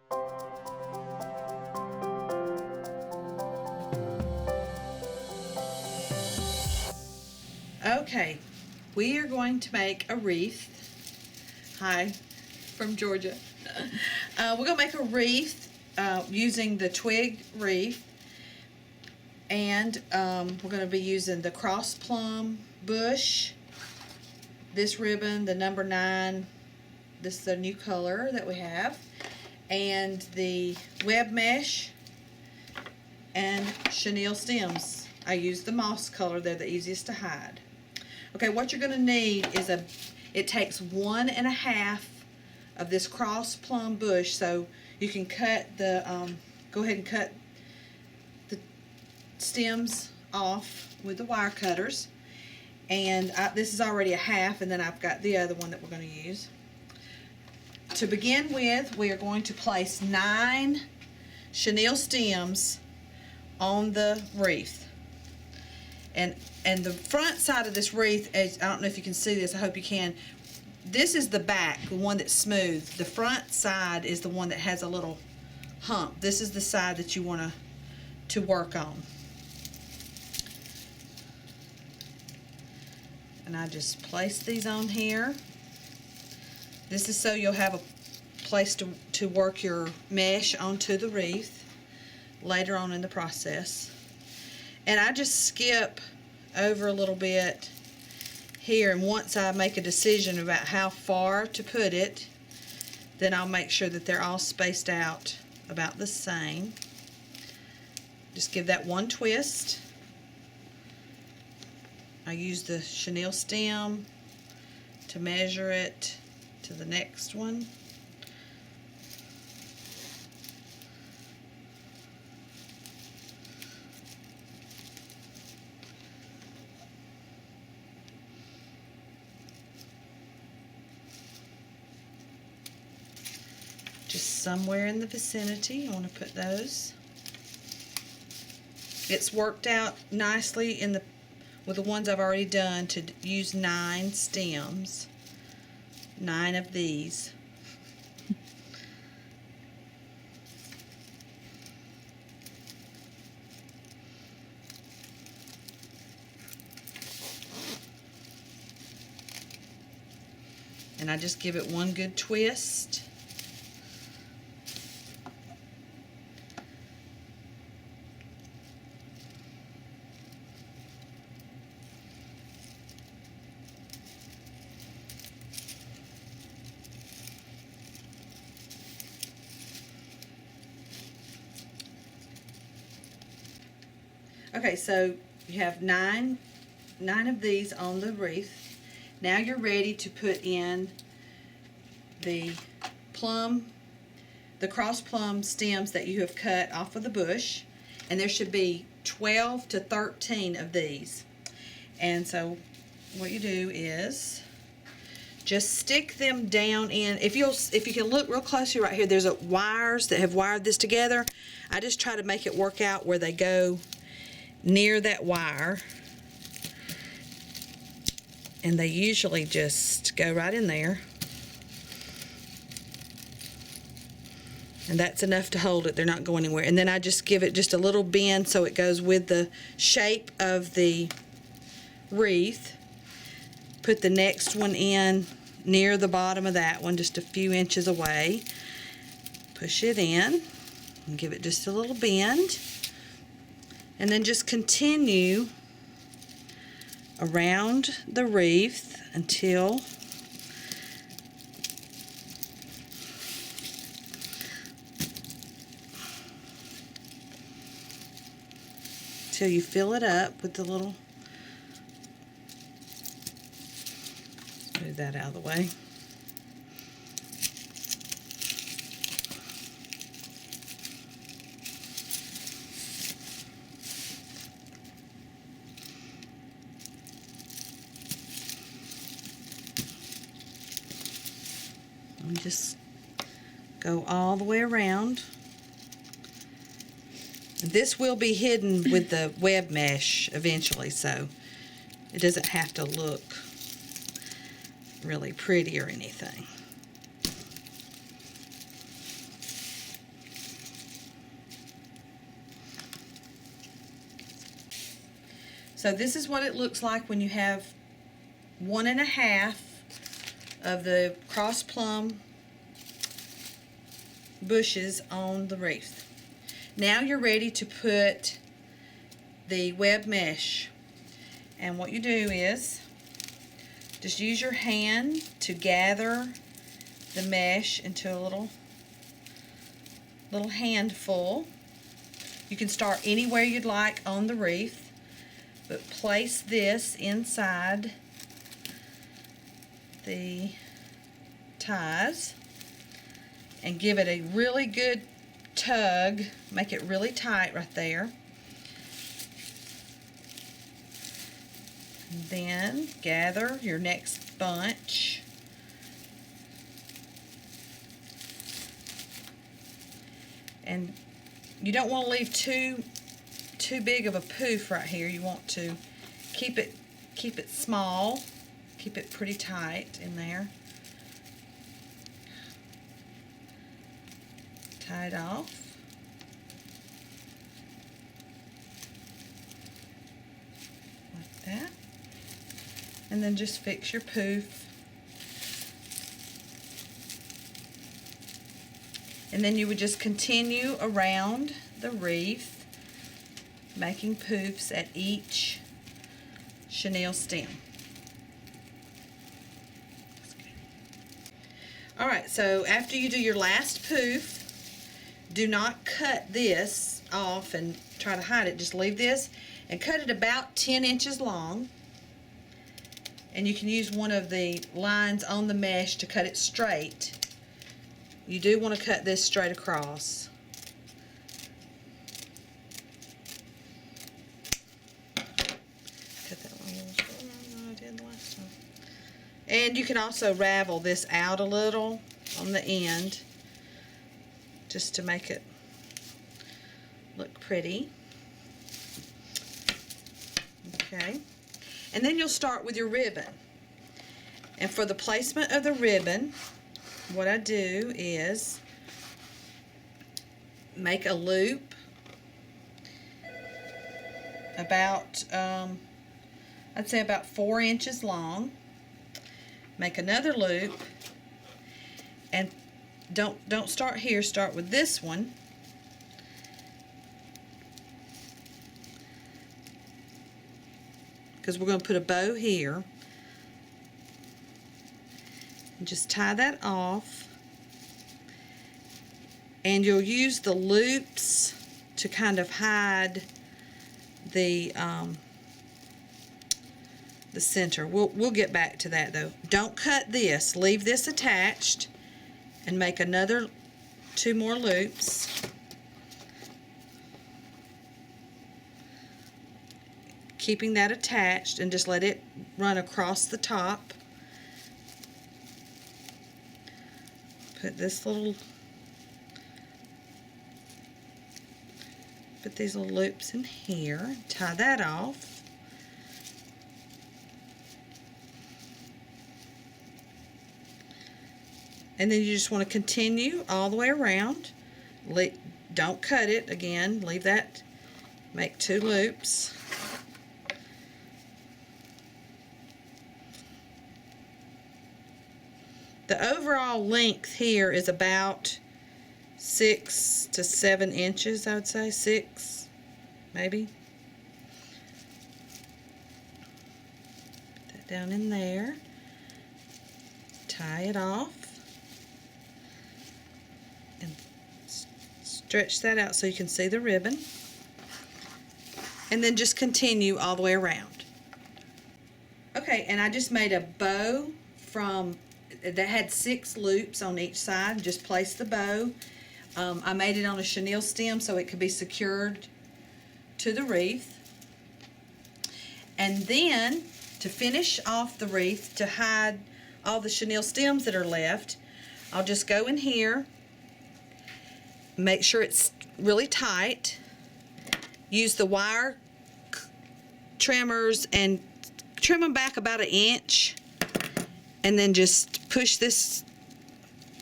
Okay, we are going to make a wreath. Hi, from Georgia. We're going to make a wreath using the Twig Wreath. And we're going to be using the cross plum bush, this ribbon, the number 9, this is the new color that we have, and the web mesh and chenille stems. I used the moss color, they're the easiest to hide. Okay, what you're going to need is it takes 1.5 of this cross plum bush, so you can cut the, go ahead and cut the stems off with the wire cutters. And this is already a half, and then I've got the other one that we're going to use. To begin with, we are going to place 9 chenille stems on the wreath. And the front side of this wreath, I don't know if you can see this, I hope you can. This is the back, the one that's smooth. The front side is the one that has a little hump. This is the side that you want to work on. And I just place these on here. This is so you'll have a place to work your mesh onto the wreath later on in the process. And I just skip over a little bit here, and once I make a decision about how far to put it, then I'll make sure that they're all spaced out about the same. Just give that one twist. I use the chenille stem to measure it to the next one. Just somewhere in the vicinity, I want to put those. It's worked out nicely with the ones I've already done to use 9 stems. 9 of these. And I just give it one good twist. Okay, so you have nine of these on the wreath. Now you're ready to put in the cross plum stems that you have cut off of the bush, and there should be 12 to 13 of these. And so what you do is just stick them down in. If you can look real closely right here, there's wires that have wired this together. I just try to make it work out where they go near that wire, and they usually just go right in there, and that's enough to hold it. They're not going anywhere. And then I just give it just a little bend so it goes with the shape of the wreath. Put the next one in near the bottom of that one, just a few inches away. Push it in and give it just a little bend. And then just continue around the wreath until you fill it up with the little, move that out of the way. And just go all the way around. This will be hidden with the web mesh eventually, so it doesn't have to look really pretty or anything. So this is what it looks like when you have 1.5 of the cross plum bushes on the wreath. Now you're ready to put the web mesh. And what you do is just use your hand to gather the mesh into a little handful. You can start anywhere you'd like on the wreath, but place this inside the ties and give it a really good tug. Make it really tight right there. And then gather your next bunch. And you don't want to leave too big of a poof right here. You want to keep it small. Keep it pretty tight in there. Tie it off. Like that. And then just fix your poof. And then you would just continue around the wreath, making poofs at each chenille stem. Alright, so after you do your last poof, do not cut this off and try to hide it. Just leave this and cut it about 10 inches long. And you can use one of the lines on the mesh to cut it straight. You do want to cut this straight across. Cut that one a little shorter than I did the last time. And you can also ravel this out a little on the end just to make it look pretty. Okay. And then you'll start with your ribbon. And for the placement of the ribbon, what I do is make a loop about, I'd say about 4 inches long. Make another loop, and don't start here, start with this one. Because we're going to put a bow here. And just tie that off. And you'll use the loops to kind of hide the center. We'll get back to that though. Don't cut this. Leave this attached and make another 2 more loops. Keeping that attached, and just let it run across the top. Put these little loops in here. Tie that off. And then you just want to continue all the way around. Don't cut it again. Leave that. Make 2 loops. The overall length here is about 6 to 7 inches, I would say. 6, maybe. Put that down in there. Tie it off. And stretch that out so you can see the ribbon. And then just continue all the way around. Okay, and I just made a bow that had 6 loops on each side. Just place the bow. I made it on a chenille stem so it could be secured to the wreath. And then to finish off the wreath, to hide all the chenille stems that are left, I'll just go in here, make sure it's really tight, use the wire trimmers and trim them back about 1 inch, and then just push this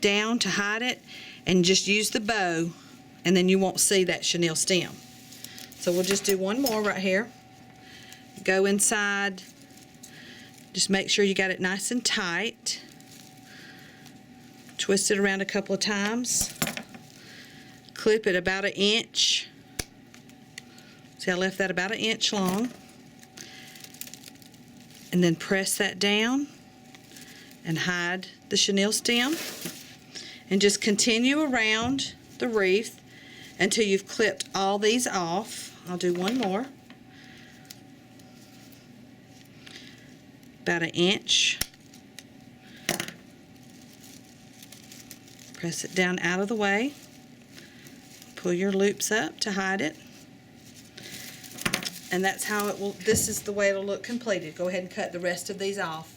down to hide it, and just use the bow, and then you won't see that chenille stem. So we'll just do one more right here. go inside. Just make sure you got it nice and tight. Twist it around a couple of times. Clip it about 1 inch. See, I left that about 1 inch long. And then press that down and hide the chenille stem. And just continue around the wreath until you've clipped all these off. I'll do one more. About 1 inch. Press it down out of the way. Pull your loops up to hide it. And that's how it will, this is the way it'll look completed. Go ahead and cut the rest of these off.